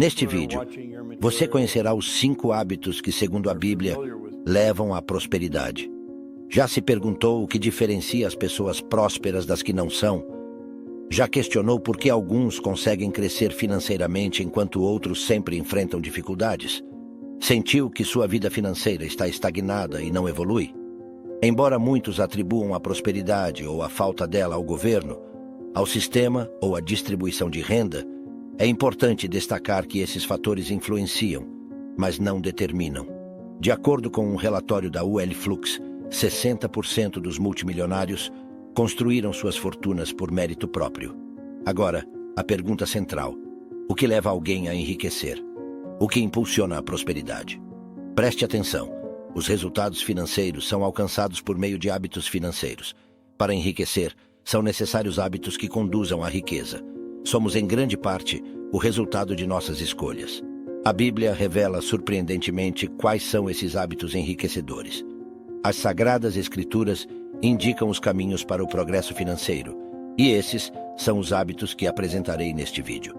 Neste vídeo, você conhecerá os 5 hábitos que, segundo a Bíblia, levam à prosperidade. Já se perguntou o que diferencia as pessoas prósperas das que não são? Já questionou por que alguns conseguem crescer financeiramente enquanto outros sempre enfrentam dificuldades? Sentiu que sua vida financeira está estagnada e não evolui? Embora muitos atribuam a prosperidade ou a falta dela ao governo, ao sistema ou à distribuição de renda, é importante destacar que esses fatores influenciam, mas não determinam. De acordo com um relatório da UL Flux, 60% dos multimilionários construíram suas fortunas por mérito próprio. Agora, a pergunta central: o que leva alguém a enriquecer? O que impulsiona a prosperidade? Preste atenção. Os resultados financeiros são alcançados por meio de hábitos financeiros. Para enriquecer, são necessários hábitos que conduzam à riqueza. Somos, em grande parte, o resultado de nossas escolhas. A Bíblia revela surpreendentemente quais são esses hábitos enriquecedores. As Sagradas Escrituras indicam os caminhos para o progresso financeiro, e esses são os hábitos que apresentarei neste vídeo.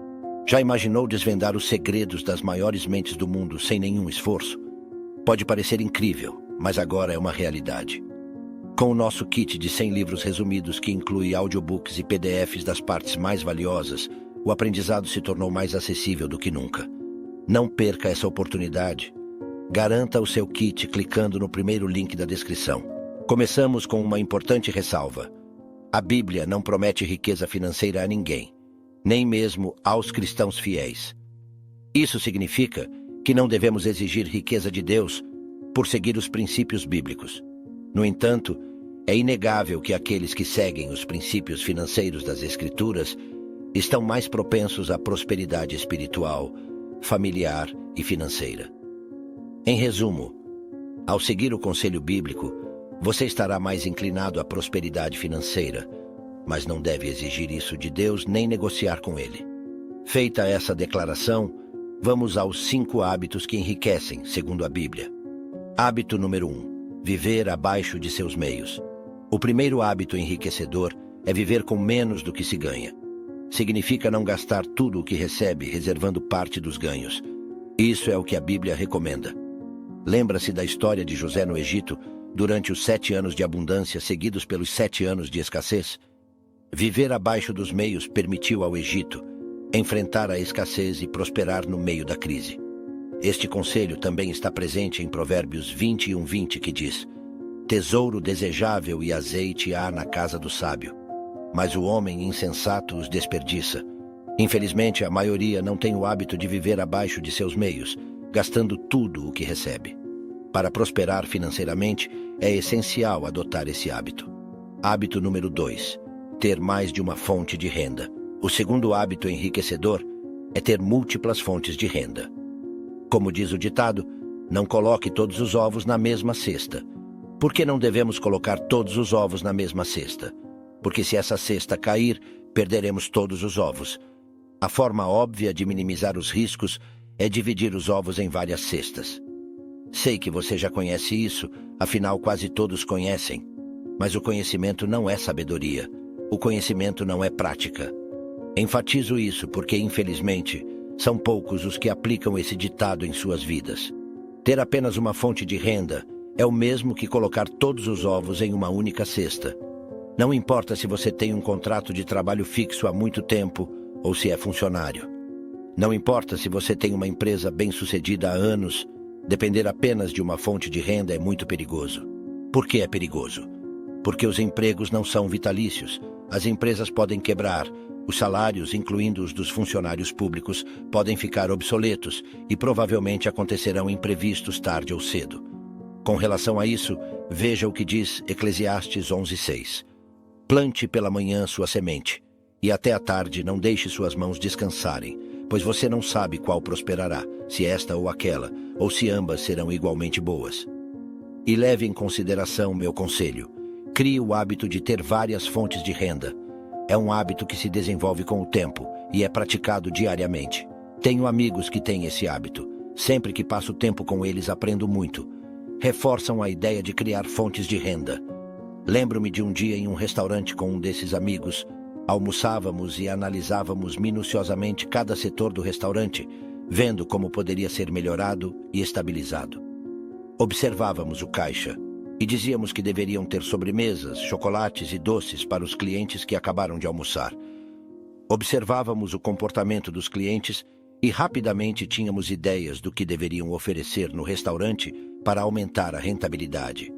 Já imaginou desvendar os segredos das maiores mentes do mundo sem nenhum esforço? Pode parecer incrível, mas agora é uma realidade. Com o nosso kit de 100 livros resumidos, que inclui audiobooks e PDFs das partes mais valiosas, o aprendizado se tornou mais acessível do que nunca. Não perca essa oportunidade. Garanta o seu kit clicando no primeiro link da descrição. Começamos com uma importante ressalva. A Bíblia não promete riqueza financeira a ninguém, nem mesmo aos cristãos fiéis. Isso significa que não devemos exigir riqueza de Deus por seguir os princípios bíblicos. No entanto, é inegável que aqueles que seguem os princípios financeiros das Escrituras estão mais propensos à prosperidade espiritual, familiar e financeira. Em resumo, ao seguir o conselho bíblico, você estará mais inclinado à prosperidade financeira, mas não deve exigir isso de Deus nem negociar com Ele. Feita essa declaração, vamos aos 5 hábitos que enriquecem, segundo a Bíblia. Hábito número 1. Viver abaixo de seus meios. O primeiro hábito enriquecedor é viver com menos do que se ganha. Significa não gastar tudo o que recebe, reservando parte dos ganhos. Isso é o que a Bíblia recomenda. Lembra-se da história de José no Egito, durante os 7 anos de abundância seguidos pelos 7 anos de escassez? Viver abaixo dos meios permitiu ao Egito enfrentar a escassez e prosperar no meio da crise. Este conselho também está presente em Provérbios 21:20, que diz: tesouro desejável e azeite há na casa do sábio, mas o homem insensato os desperdiça. Infelizmente, a maioria não tem o hábito de viver abaixo de seus meios, gastando tudo o que recebe. Para prosperar financeiramente, é essencial adotar esse hábito. Hábito número 2. Ter mais de uma fonte de renda. O segundo hábito enriquecedor é ter múltiplas fontes de renda. Como diz o ditado, não coloque todos os ovos na mesma cesta. Por que não devemos colocar todos os ovos na mesma cesta? Porque se essa cesta cair, perderemos todos os ovos. A forma óbvia de minimizar os riscos é dividir os ovos em várias cestas. Sei que você já conhece isso, afinal quase todos conhecem. Mas o conhecimento não é sabedoria. O conhecimento não é prática. Enfatizo isso porque, infelizmente, são poucos os que aplicam esse ditado em suas vidas. Ter apenas uma fonte de renda é o mesmo que colocar todos os ovos em uma única cesta. Não importa se você tem um contrato de trabalho fixo há muito tempo ou se é funcionário. Não importa se você tem uma empresa bem-sucedida há anos, depender apenas de uma fonte de renda é muito perigoso. Por que é perigoso? Porque os empregos não são vitalícios. As empresas podem quebrar. Os salários, incluindo os dos funcionários públicos, podem ficar obsoletos e provavelmente acontecerão imprevistos tarde ou cedo. Com relação a isso, veja o que diz Eclesiastes 11:6. Plante pela manhã sua semente, e até à tarde não deixe suas mãos descansarem, pois você não sabe qual prosperará, se esta ou aquela, ou se ambas serão igualmente boas. E leve em consideração meu conselho. Crie o hábito de ter várias fontes de renda. É um hábito que se desenvolve com o tempo e é praticado diariamente. Tenho amigos que têm esse hábito. Sempre que passo tempo com eles, aprendo muito. Reforçam a ideia de criar fontes de renda. Lembro-me de um dia em um restaurante com um desses amigos. Almoçávamos e analisávamos minuciosamente cada setor do restaurante, vendo como poderia ser melhorado e estabilizado. Observávamos o caixa e dizíamos que deveriam ter sobremesas, chocolates e doces para os clientes que acabaram de almoçar. Observávamos o comportamento dos clientes e rapidamente tínhamos ideias do que deveriam oferecer no restaurante para aumentar a rentabilidade.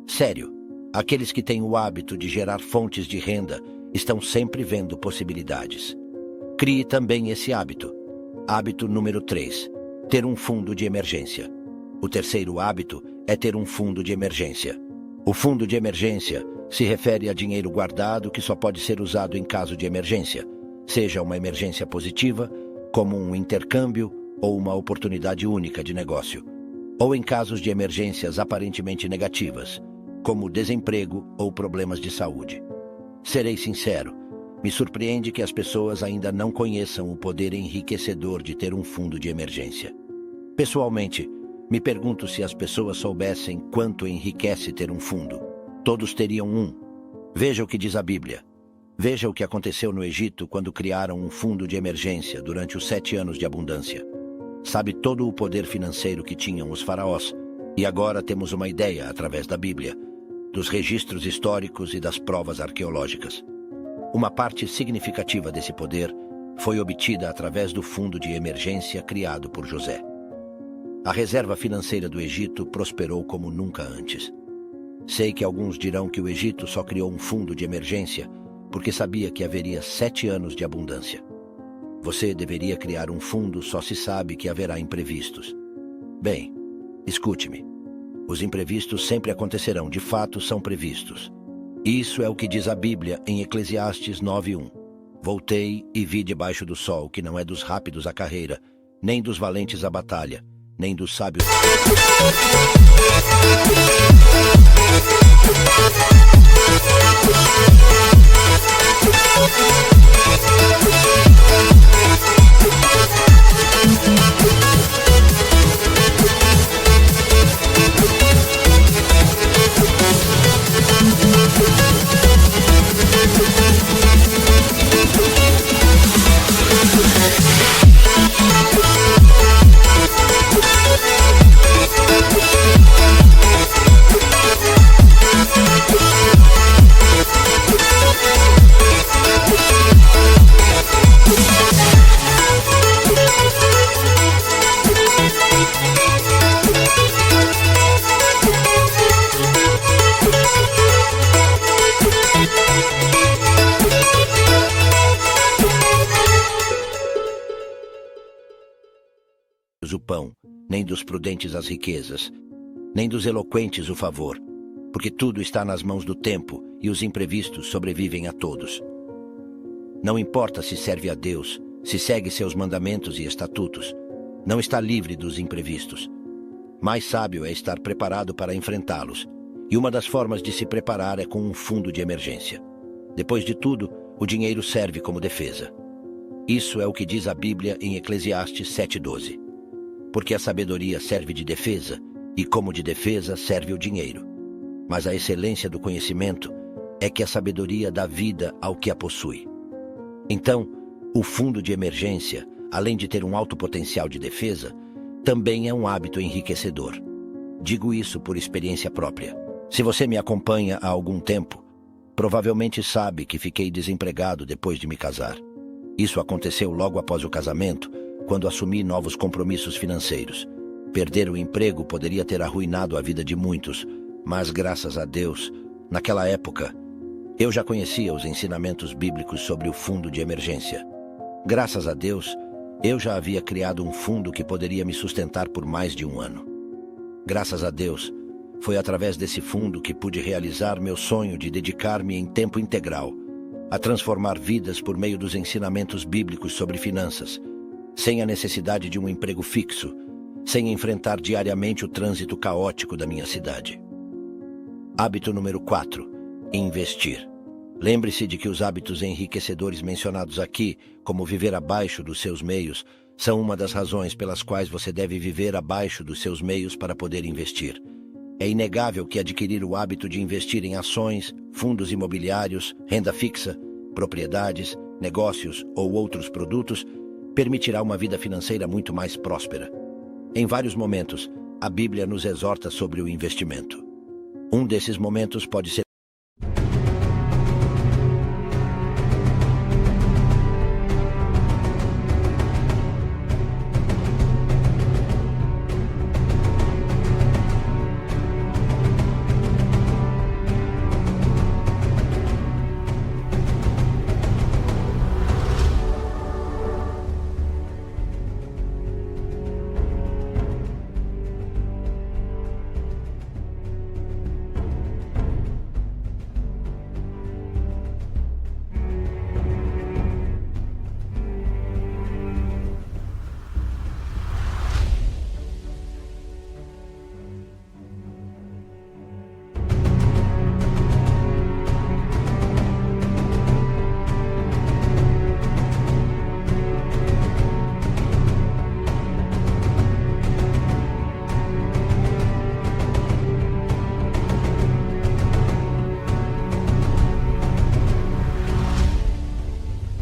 Sério, aqueles que têm o hábito de gerar fontes de renda estão sempre vendo possibilidades. Crie também esse hábito. Hábito número 3. Ter um fundo de emergência. O terceiro hábito é ter um fundo de emergência. O fundo de emergência se refere a dinheiro guardado que só pode ser usado em caso de emergência, seja uma emergência positiva, como um intercâmbio ou uma oportunidade única de negócio, ou em casos de emergências aparentemente negativas, como desemprego ou problemas de saúde. Serei sincero, me surpreende que as pessoas ainda não conheçam o poder enriquecedor de ter um fundo de emergência. Pessoalmente, me pergunto se as pessoas soubessem quanto enriquece ter um fundo. Todos teriam um. Veja o que diz a Bíblia. Veja o que aconteceu no Egito quando criaram um fundo de emergência durante os 7 anos de abundância. Sabe todo o poder financeiro que tinham os faraós, e agora temos uma ideia, através da Bíblia, dos registros históricos e das provas arqueológicas. Uma parte significativa desse poder foi obtida através do fundo de emergência criado por José. A reserva financeira do Egito prosperou como nunca antes. Sei que alguns dirão que o Egito só criou um fundo de emergência porque sabia que haveria 7 anos de abundância. Você deveria criar um fundo só se sabe que haverá imprevistos. Bem, escute-me. Os imprevistos sempre acontecerão, de fato são previstos. Isso é o que diz a Bíblia em Eclesiastes 9:1. Voltei e vi debaixo do sol que não é dos rápidos a carreira, nem dos valentes a batalha, nem dos sábios. O pão, nem dos prudentes as riquezas, nem dos eloquentes o favor, porque tudo está nas mãos do tempo e os imprevistos sobrevivem a todos. Não importa se serve a Deus, se segue seus mandamentos e estatutos, não está livre dos imprevistos. Mais sábio é estar preparado para enfrentá-los, e uma das formas de se preparar é com um fundo de emergência. Depois de tudo, o dinheiro serve como defesa. Isso é o que diz a Bíblia em Eclesiastes 7:12. Porque a sabedoria serve de defesa, e como de defesa serve o dinheiro. Mas a excelência do conhecimento é que a sabedoria dá vida ao que a possui. Então, o fundo de emergência, além de ter um alto potencial de defesa, também é um hábito enriquecedor. Digo isso por experiência própria. Se você me acompanha há algum tempo, provavelmente sabe que fiquei desempregado depois de me casar. Isso aconteceu logo após o casamento, quando assumi novos compromissos financeiros. Perder o emprego poderia ter arruinado a vida de muitos, mas graças a Deus, naquela época, eu já conhecia os ensinamentos bíblicos sobre o fundo de emergência. Graças a Deus, eu já havia criado um fundo que poderia me sustentar por mais de 1 ano. Graças a Deus, foi através desse fundo que pude realizar meu sonho de dedicar-me em tempo integral a transformar vidas por meio dos ensinamentos bíblicos sobre finanças, sem a necessidade de um emprego fixo, sem enfrentar diariamente o trânsito caótico da minha cidade. Hábito número 4. Investir. Lembre-se de que os hábitos enriquecedores mencionados aqui, como viver abaixo dos seus meios, são uma das razões pelas quais você deve viver abaixo dos seus meios para poder investir. É inegável que adquirir o hábito de investir em ações, fundos imobiliários, renda fixa, propriedades, negócios ou outros produtos permitirá uma vida financeira muito mais próspera. Em vários momentos, a Bíblia nos exorta sobre o investimento. Um desses momentos pode ser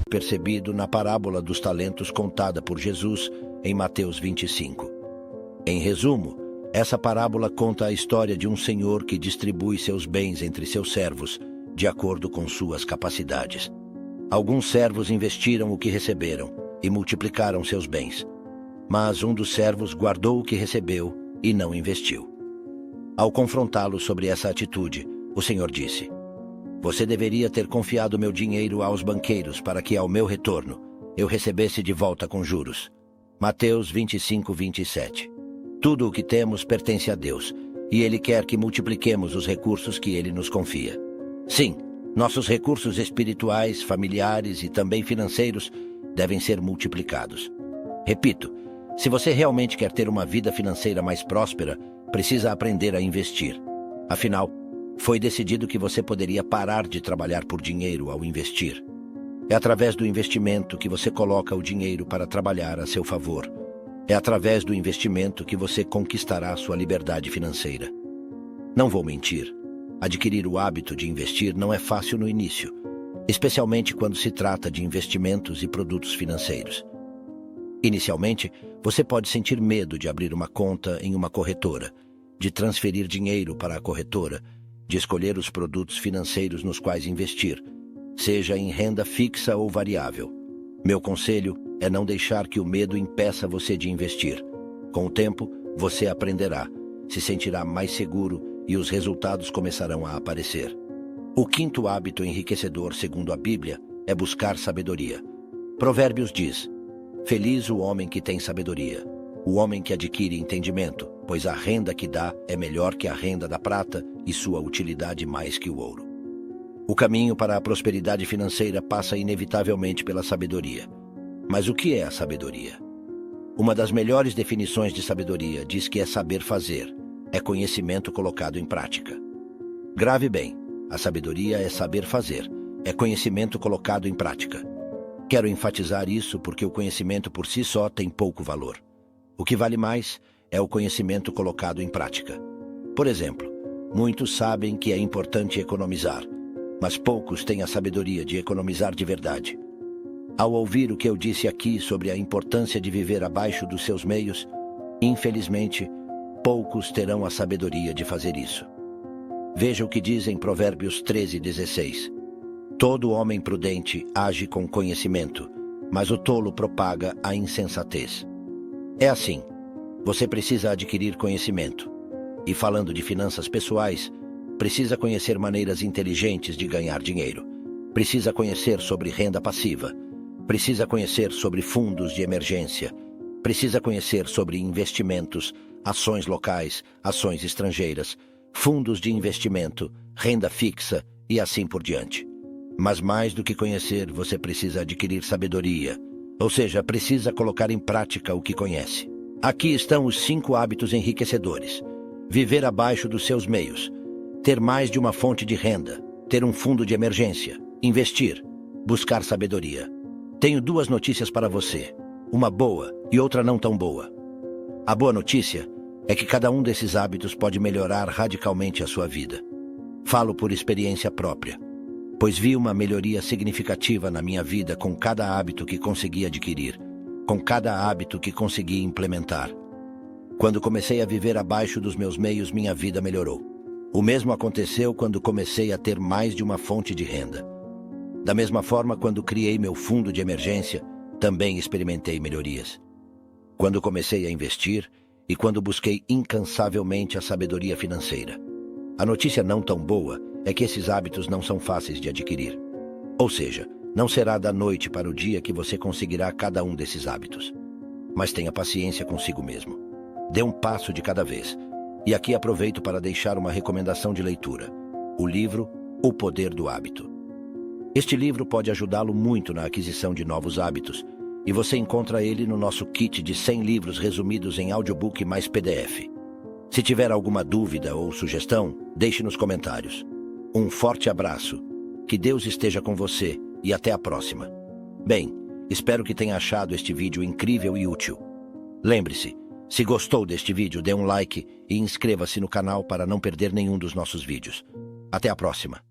percebido na parábola dos talentos contada por Jesus em Mateus 25. Em resumo, essa parábola conta a história de um senhor que distribui seus bens entre seus servos, de acordo com suas capacidades. Alguns servos investiram o que receberam e multiplicaram seus bens, mas um dos servos guardou o que recebeu e não investiu. Ao confrontá-lo sobre essa atitude, o Senhor disse: "Você deveria ter confiado meu dinheiro aos banqueiros para que, ao meu retorno, eu recebesse de volta com juros." Mateus 25, 27. Tudo o que temos pertence a Deus, e Ele quer que multipliquemos os recursos que Ele nos confia. Sim, nossos recursos espirituais, familiares e também financeiros devem ser multiplicados. Repito, se você realmente quer ter uma vida financeira mais próspera, precisa aprender a investir. Afinal, foi decidido que você poderia parar de trabalhar por dinheiro ao investir. É através do investimento que você coloca o dinheiro para trabalhar a seu favor. É através do investimento que você conquistará sua liberdade financeira. Não vou mentir, adquirir o hábito de investir não é fácil no início, especialmente quando se trata de investimentos e produtos financeiros. Inicialmente, você pode sentir medo de abrir uma conta em uma corretora, de transferir dinheiro para a corretora, de escolher os produtos financeiros nos quais investir, seja em renda fixa ou variável. Meu conselho é não deixar que o medo impeça você de investir. Com o tempo, você aprenderá, se sentirá mais seguro e os resultados começarão a aparecer. O quinto hábito enriquecedor, segundo a Bíblia, é buscar sabedoria. Provérbios diz: "Feliz o homem que tem sabedoria, o homem que adquire entendimento, pois a renda que dá é melhor que a renda da prata e sua utilidade mais que o ouro." O caminho para a prosperidade financeira passa inevitavelmente pela sabedoria. Mas o que é a sabedoria? Uma das melhores definições de sabedoria diz que é saber fazer, é conhecimento colocado em prática. Grave bem, a sabedoria é saber fazer, é conhecimento colocado em prática. Quero enfatizar isso porque o conhecimento por si só tem pouco valor. O que vale mais é o conhecimento colocado em prática. Por exemplo, muitos sabem que é importante economizar, mas poucos têm a sabedoria de economizar de verdade. Ao ouvir o que eu disse aqui sobre a importância de viver abaixo dos seus meios, infelizmente, poucos terão a sabedoria de fazer isso. Veja o que diz em Provérbios 13:16. "Todo homem prudente age com conhecimento, mas o tolo propaga a insensatez." É assim, você precisa adquirir conhecimento. E falando de finanças pessoais, precisa conhecer maneiras inteligentes de ganhar dinheiro. Precisa conhecer sobre renda passiva. Precisa conhecer sobre fundos de emergência. Precisa conhecer sobre investimentos, ações locais, ações estrangeiras, fundos de investimento, renda fixa e assim por diante. Mas mais do que conhecer, você precisa adquirir sabedoria. Ou seja, precisa colocar em prática o que conhece. Aqui estão os 5 hábitos enriquecedores. Viver abaixo dos seus meios. Ter mais de uma fonte de renda. Ter um fundo de emergência. Investir. Buscar sabedoria. Tenho 2 notícias para você. Uma boa e outra não tão boa. A boa notícia é que cada um desses hábitos pode melhorar radicalmente a sua vida. Falo por experiência própria, pois vi uma melhoria significativa na minha vida com cada hábito que consegui adquirir. com cada hábito que consegui implementar. Quando comecei a viver abaixo dos meus meios, minha vida melhorou. O mesmo aconteceu quando comecei a ter mais de uma fonte de renda. Da mesma forma, quando criei meu fundo de emergência, também experimentei melhorias. Quando comecei a investir e quando busquei incansavelmente a sabedoria financeira. A notícia não tão boa é que esses hábitos não são fáceis de adquirir. Ou seja, não será da noite para o dia que você conseguirá cada um desses hábitos. Mas tenha paciência consigo mesmo. Dê um passo de cada vez. E aqui aproveito para deixar uma recomendação de leitura. O livro O Poder do Hábito. Este livro pode ajudá-lo muito na aquisição de novos hábitos, e você encontra ele no nosso kit de 100 livros resumidos em audiobook mais PDF. Se tiver alguma dúvida ou sugestão, deixe nos comentários. Um forte abraço, que Deus esteja com você e até a próxima. Bem, espero que tenha achado este vídeo incrível e útil. Lembre-se, se gostou deste vídeo, dê um like e inscreva-se no canal para não perder nenhum dos nossos vídeos. Até a próxima.